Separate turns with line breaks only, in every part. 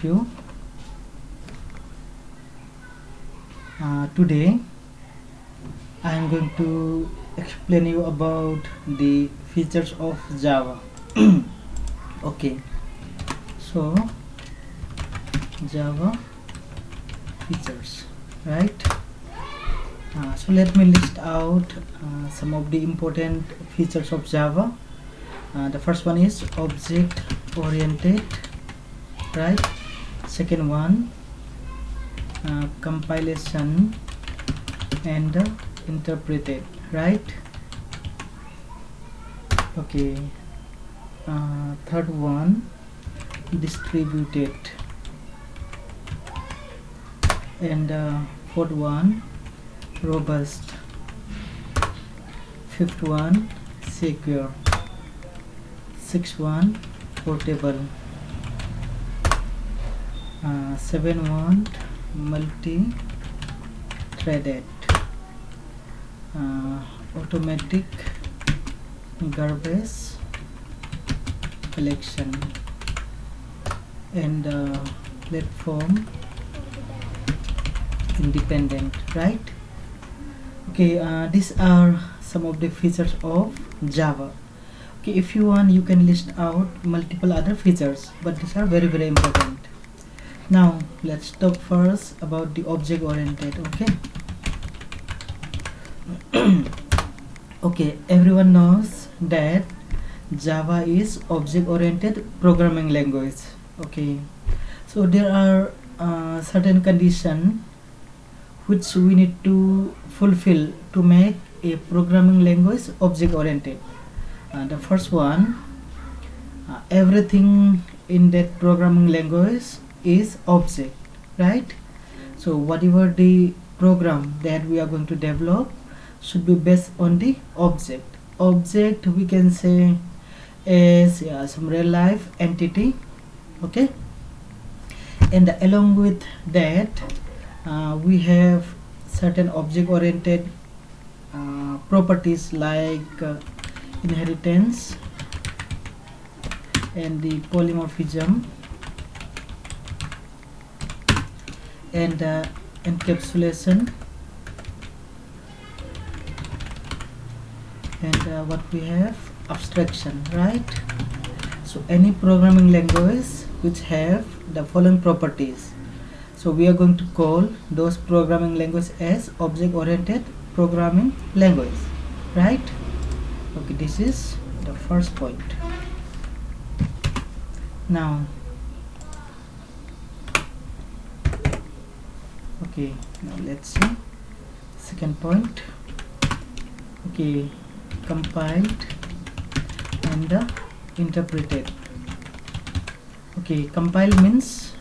you. Today I am going to explain you about the features of Java. Okay, so Java features, right? So let me list out some of the important features of Java. The first one is object oriented, right? Second one, compilation and interpreted, right? Okay. Third one, distributed, and fourth one, robust. Fifth one, secure. Sixth one, portable. Seven one, multi-threaded. Automatic garbage collection, and platform independent, right? Okay, these are some of the features of Java. Okay, if you want, you can list out multiple other features, but these are very important. Now let's talk first about the object oriented. Okay, everyone knows that Java is object oriented programming language. Okay, so there are certain conditions which we need to fulfill to make a programming language object oriented. The first one, everything in that programming language is object, right? So whatever the program that we are going to develop should be based on the object. Object, we can say, is some real life entity. Okay, and along with that, we have certain object oriented properties like inheritance and the polymorphism and encapsulation, and what we have, abstraction, right? So any programming language which have the following properties, so we are going to call those programming language as object oriented programming language, right? Okay, this is the first point. Now okay, now let's see second point. Okay, compiled and interpreted. Okay, compile means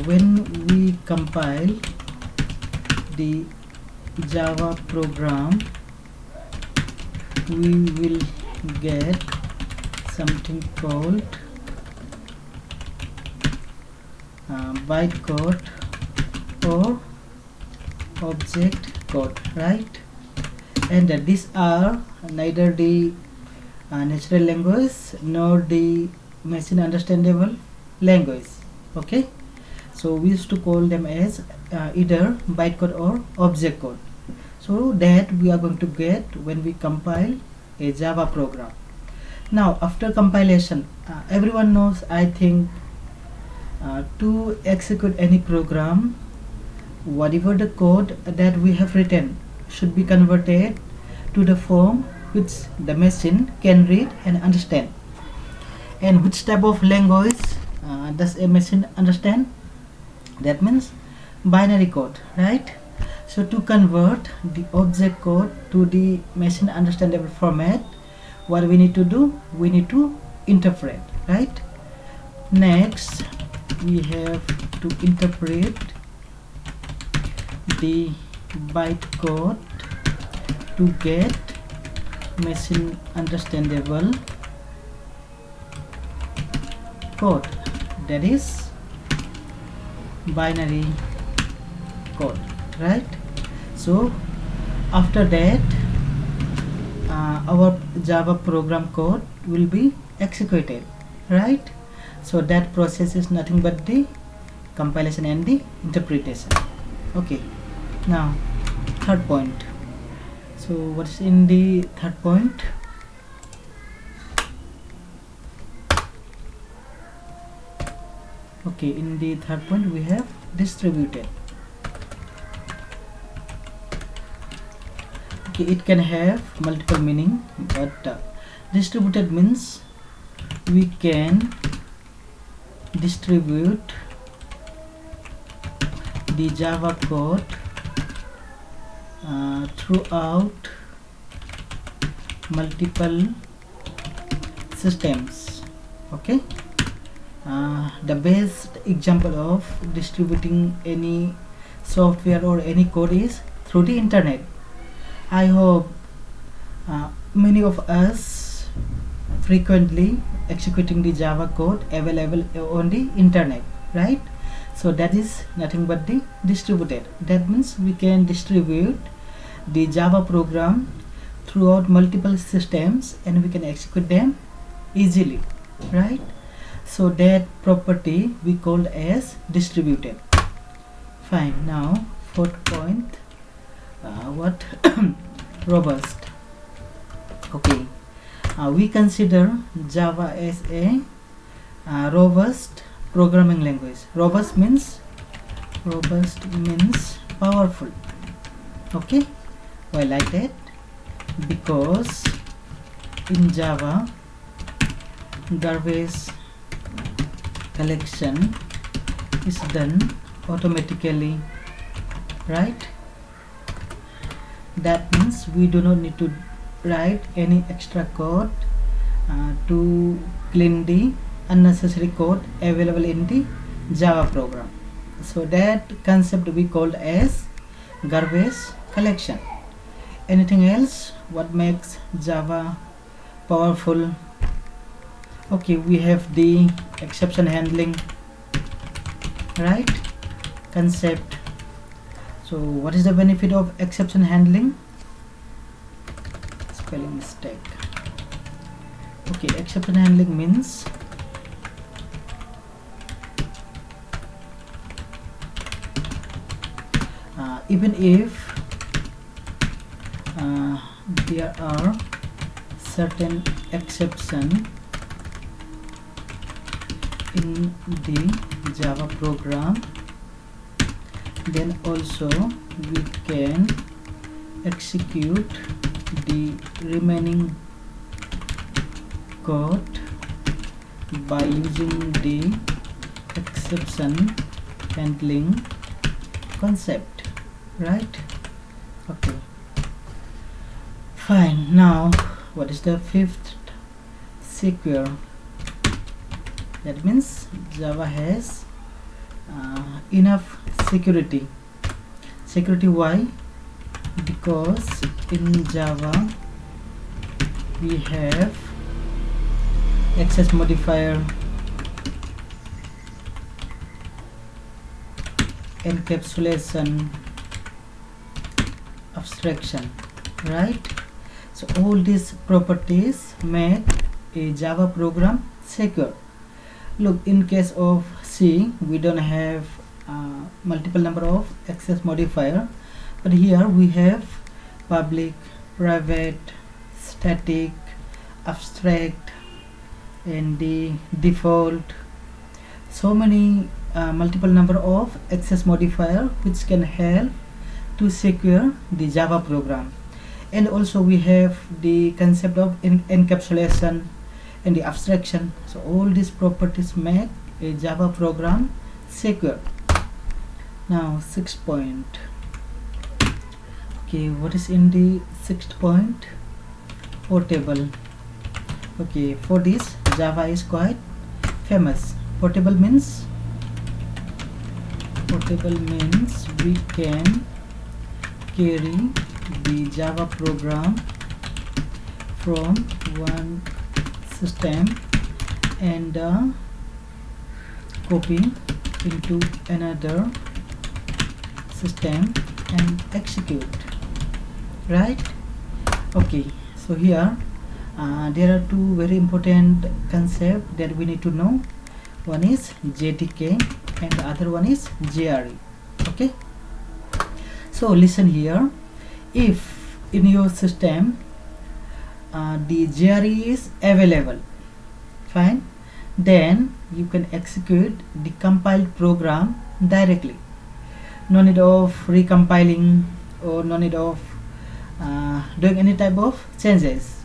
when we compile the Java program, we will get something called bytecode or object code, right? And these are neither the natural language nor the machine understandable language. Okay, so we used to call them as either bytecode or object code, so that we are going to get when we compile a Java program. Now after compilation, everyone knows, I think, to execute any program, whatever the code that we have written should be converted to the form which the machine can read and understand. And which type of language does a machine understand? That means binary code, right? So to convert the object code to the machine understandable format, what we need to do? We need to interpret, right? Next, we have to interpret the bytecode to get machine understandable code, that is binary code, right? So after that, our Java program code will be executed, right? So that process is nothing but the compilation and the interpretation. Okay, now third point. So what's in the third point? Okay, in the third point we have distributed. Okay, it can have multiple meaning, but distributed means we can distribute the Java code throughout multiple systems. Okay, the best example of distributing any software or any code is through the internet. I hope many of us frequently executing the Java code available on the internet, right? So that is nothing but the distributed. That means we can distribute the Java program throughout multiple systems and we can execute them easily, right? So that property we called as distributed. Fine. Now fourth point, what robust. Okay, we consider Java as a robust programming language. Robust means powerful. Okay, why like that? Because in Java garbage collection is done automatically, right? That means we do not need to write any extra code to clean the unnecessary code available in the Java program. So that concept we called as garbage collection. Anything else? What makes Java powerful? Okay, we have the exception handling, right? Concept. So what is the benefit of exception handling? Spelling mistake. Okay, exception handling means even if there are certain exception in the Java program, then also we can execute the remaining code by using the exception handling concept, right? Okay, fine. Now what is the fifth? Secure. That means Java has enough security. Security why? Because in Java we have access modifier, encapsulation, abstraction, right? So all these properties make a Java program secure. Look, in case of C we don't have multiple number of access modifier, but here we have public, private, static, abstract, and the default. So many multiple number of access modifier which can help to secure the Java program. And also we have the concept of encapsulation and the abstraction. So all these properties make a Java program secure. Now sixth point. Okay, what is in the sixth point? Portable. Okay, for this Java is quite famous. Portable means we can carry the Java program from one system and copy into another system and execute, right? Okay, so here there are two very important concepts that we need to know. one is JDK, and the other one is JRE. Okay, so listen here. If in your system the JRE is available, fine, then you can execute the compiled program directly. No need of recompiling, or no need of doing any type of changes.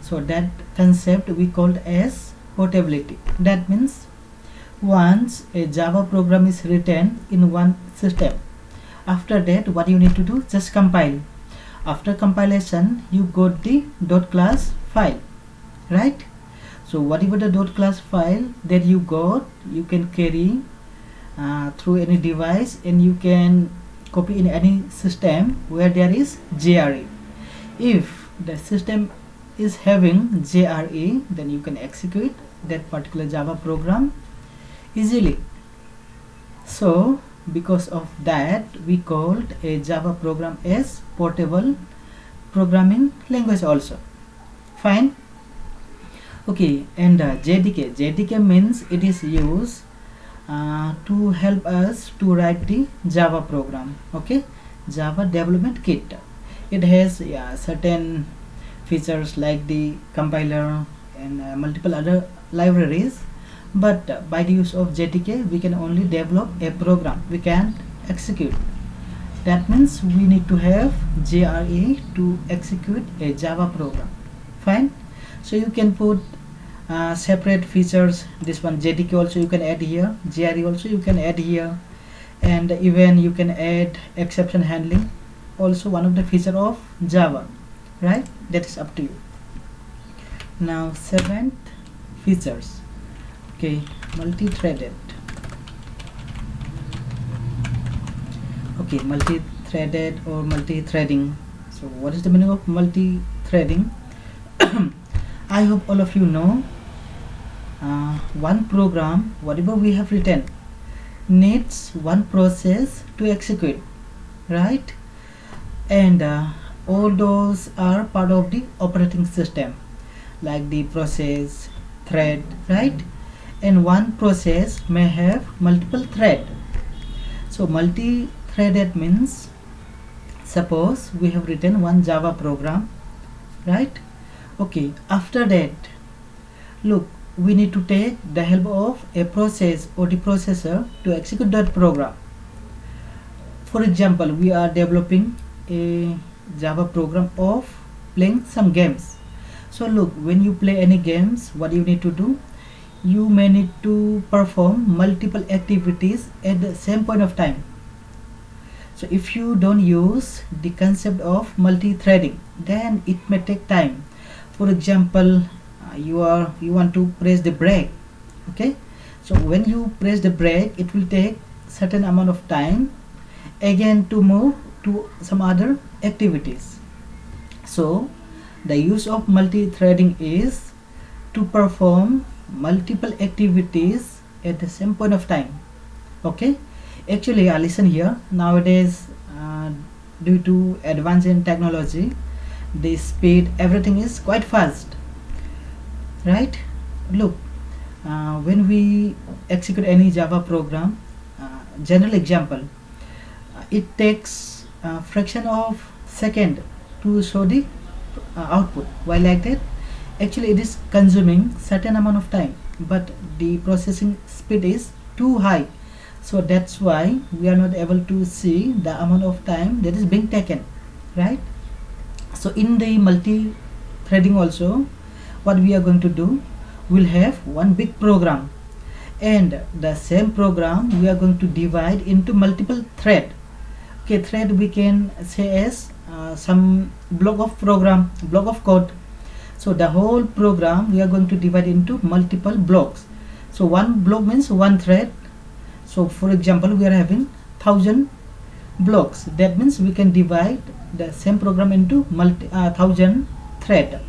So that concept we called as portability. That means once a Java program is written in one system, after that what you need to do, just compile. After compilation you got the .class file, right? So whatever the .class file that you got, you can carry through any device, and you can copy in any system where there is JRE. If the system is having JRE, then you can execute that particular Java program easily. So because of that, we called a Java program as portable programming language also. Fine. Okay, and JDK means it is used to help us to write the Java program. Okay, Java development kit. It has certain features like the compiler and multiple other libraries, but by the use of JDK we can only develop a program, we can execute. That means we need to have JRE to execute a Java program. Fine. So you can put separate features. This one JDK also you can add here, JRE also you can add here, and even you can add exception handling, also one of the feature of Java, right? That is up to you. Now seventh features. Okay, multi-threaded. Okay, multi-threaded or multi-threading. So what is the meaning of multi-threading? I hope all of you know one program, whatever we have written, needs one process to execute, right? And all those are part of the operating system, like the process, thread, right? And one process may have multiple thread. So multi-threaded means, suppose we have written one Java program, right? Okay, after that, look, we need to take the help of a process or the processor to execute that program. For example, we are developing a Java program of playing some games. So look, when you play any games, what you need to do, you may need to perform multiple activities at the same point of time. So if you don't use the concept of multi-threading, then it may take time. For example, you want to press the brake. Okay, so when you press the brake, it will take certain amount of time again to move to some other activities. So the use of multi-threading is to perform multiple activities at the same point of time. Okay, actually listen here, nowadays due to advance in technology, the speed, everything is quite fast, right? Look, when we execute any Java program, general example, it takes a fraction of second to show the output. Why like that? Actually it is consuming certain amount of time, but the processing speed is too high, so that's why we are not able to see the amount of time that is being taken, right? So in the multi-threading also, what we are going to do, we'll have one big program, and the same program we are going to divide into multiple thread. Okay, thread we can say as some block of code. So the whole program we are going to divide into multiple blocks. So one block means one thread. So for example, we are having 1000 blocks. That means we can divide the same program into 1000 thread.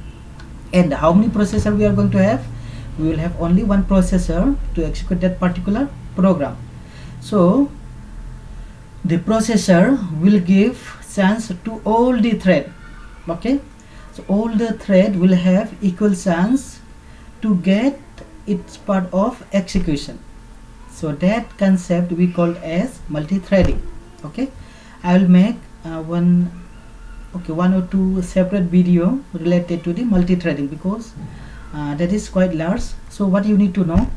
And how many processor we are going to have? We will have only one processor to execute that particular program. So the processor will give chance to all the thread. Okay, so all the thread will have equal chance to get it's part of execution. So that concept we called as multi-threading. Okay, I will make one or two separate video related to the multi-threading, because that is quite large. So what you need to know,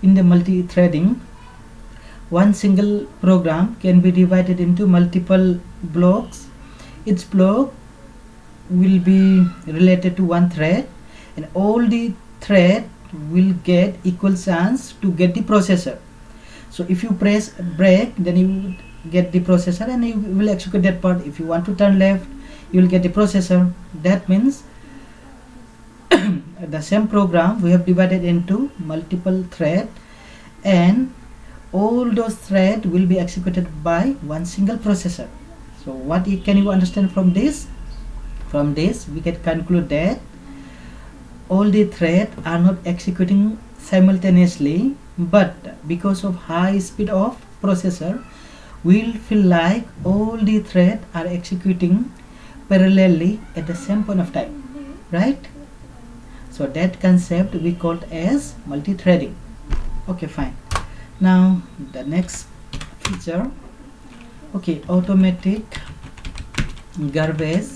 in the multi-threading, one single program can be divided into multiple blocks. Each block will be related to one thread, and all the thread will get equal chance to get the processor. So if you press break, then you will get the processor and you will execute that part. If you want to turn left, you will get the processor. That means the same program we have divided into multiple thread, and all those threads will be executed by one single processor. So what can you understand from this? From this we can conclude that all the threads are not executing simultaneously, but because of high speed of processor, we'll feel like all the threads are executing parallelly at the same point of time, right? So that concept we called as multi-threading. Okay, fine. Now the next feature, okay, automatic garbage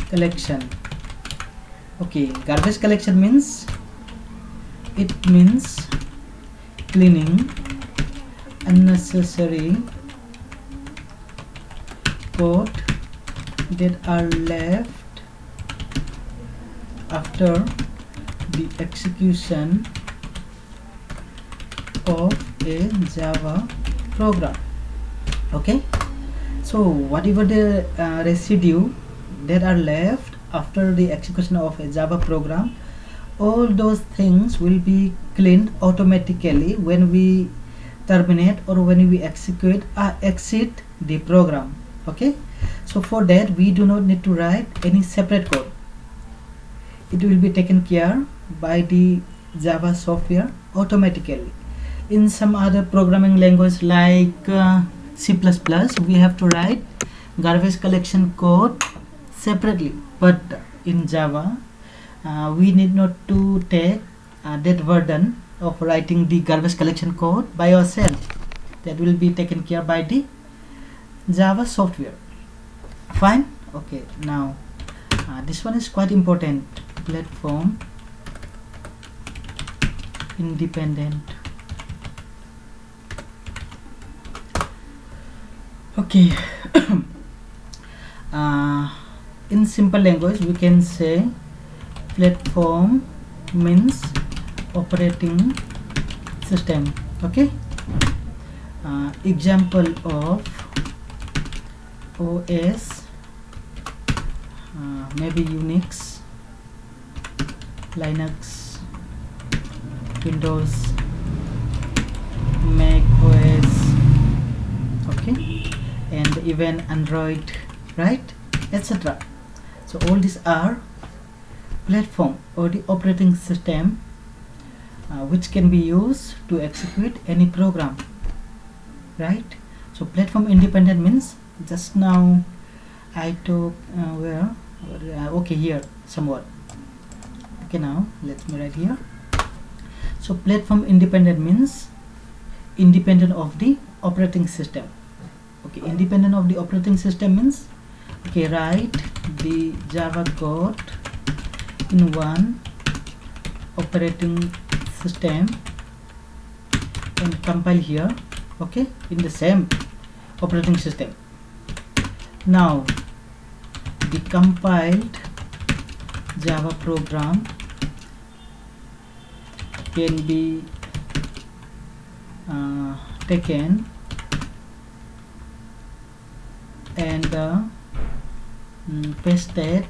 collection. Okay, garbage collection means cleaning unnecessary code that are left after the execution of a Java program. Okay, so whatever the residue that are left after the execution of a Java program, all those things will be cleaned automatically when we terminate or when we execute or exit the program. Okay, so for that we do not need to write any separate code. It will be taken care by the Java software automatically. In some other programming language like C++, we have to write garbage collection code separately, but in Java we need not to take that burden of writing the garbage collection code by ourselves. That will be taken care by the Java software. Fine. Okay, now this one is quite important. Platform independent. Okay. In simple language we can say platform means operating system. Okay, example of OS, maybe Unix, Linux, Windows, Mac OS, okay, and even Android, right, etc. So all these are platform or the operating system which can be used to execute any program, right? So platform independent means, just now I took okay, here somewhat. Okay, now let me write here. So platform independent means independent of the operating system. Okay, independent of the operating system means, okay, write the Java code in one operating system and compile here, okay, in the same operating system. Now the compiled Java program can be taken and pasted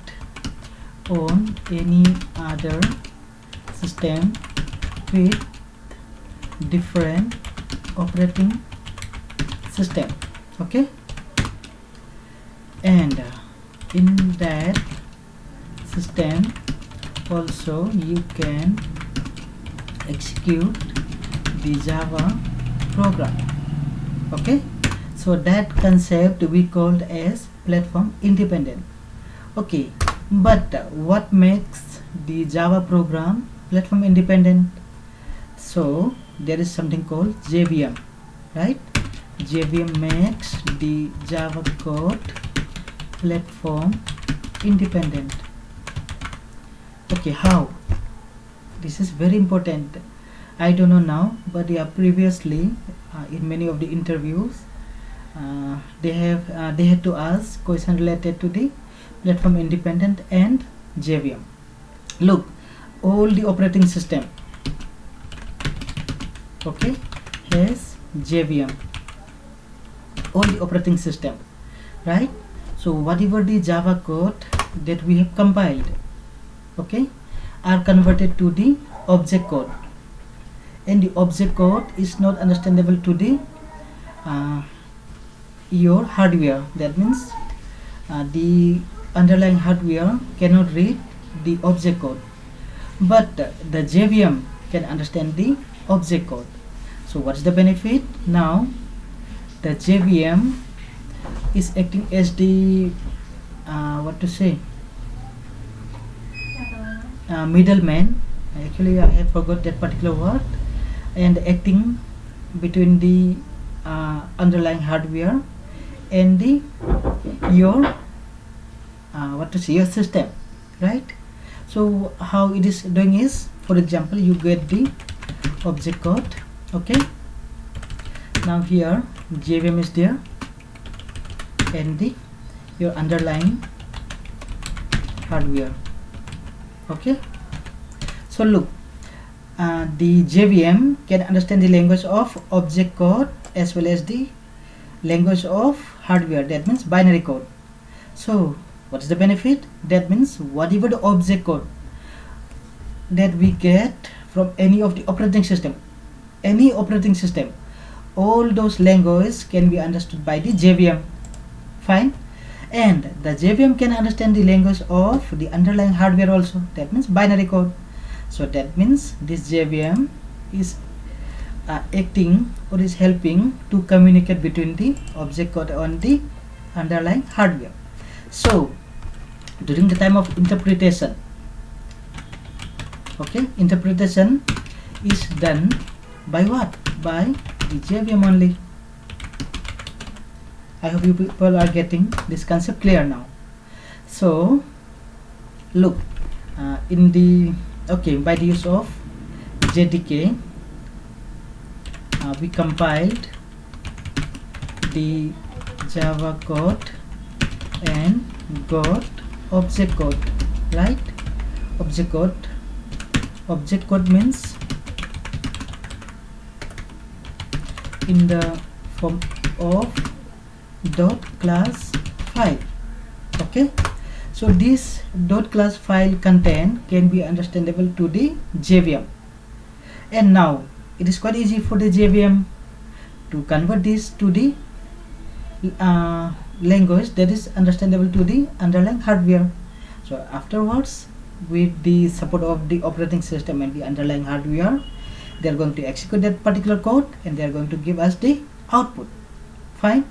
on any other system with different operating system. Okay, and in that system also you can execute the Java program. Okay, so that concept we called as platform independent. Okay, but what makes the Java program platform independent. So there is something called JVM, right? JVM makes the Java code platform independent. Okay, how? This is very important. I don't know now, but yeah, previously in many of the interviews they had to ask question related to the platform independent and JVM. Look, all the operating system, okay, has JVM. All the operating system, right? So whatever the Java code that we have compiled, okay, are converted to the object code, and the object code is not understandable to the your hardware. That means the underlying hardware cannot read the object code, but the JVM can understand the object code. So what's the benefit? Now the JVM is acting as the what to say, middleman. Actually I have forgot that particular word, and acting between the underlying hardware and the your what to say, your system, right? So how it is doing is, for example, you get the object code, okay, now here JVM is there and the your underlying hardware, okay. So look, the JVM can understand the language of object code as well as the language of hardware, that means binary code. So what is the benefit? That means whatever the object code that we get from any of the operating system, all those languages can be understood by the JVM. Fine. And the JVM can understand the language of the underlying hardware also, that means binary code. So that means this JVM is acting or is helping to communicate between the object code and the underlying hardware. So during the time of interpretation, okay, interpretation is done by what? By the JVM only. I hope you people are getting this concept clear now. So look, in the by the use of JDK, we compiled the Java code and got object code, right? Object code means in the form of dot class file, okay. So this dot class file content can be understandable to the JVM, and now it is quite easy for the JVM to convert this to the language that is understandable to the underlying hardware. So afterwards, with the support of the operating system and the underlying hardware, they are going to execute that particular code and they are going to give us the output. Fine.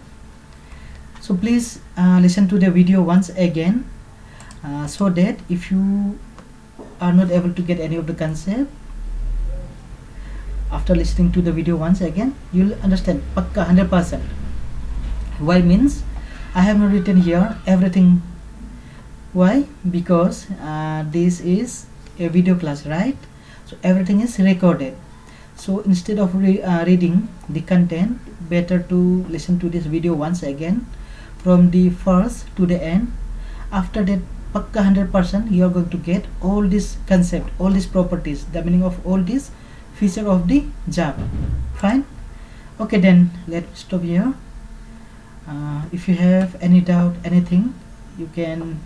So please listen to the video once again, so that if you are not able to get any of the concept, after listening to the video once again, you'll understand pakka 100%. Why means I have not written here everything. Why? Because this is a video class, right? So everything is recorded. So instead of reading the content, better to listen to this video once again from the first to the end. After that, pakka 100% you are going to get all this concept, all these properties, the meaning of all these feature of the Java. Fine. Okay, then let's stop here. If you have any doubt, anything, you can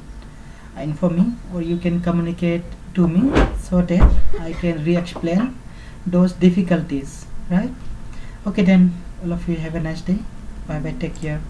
inform me or you can communicate to me so that I can re-explain those difficulties, right? Okay, then all of you have a nice day. Bye bye, take care.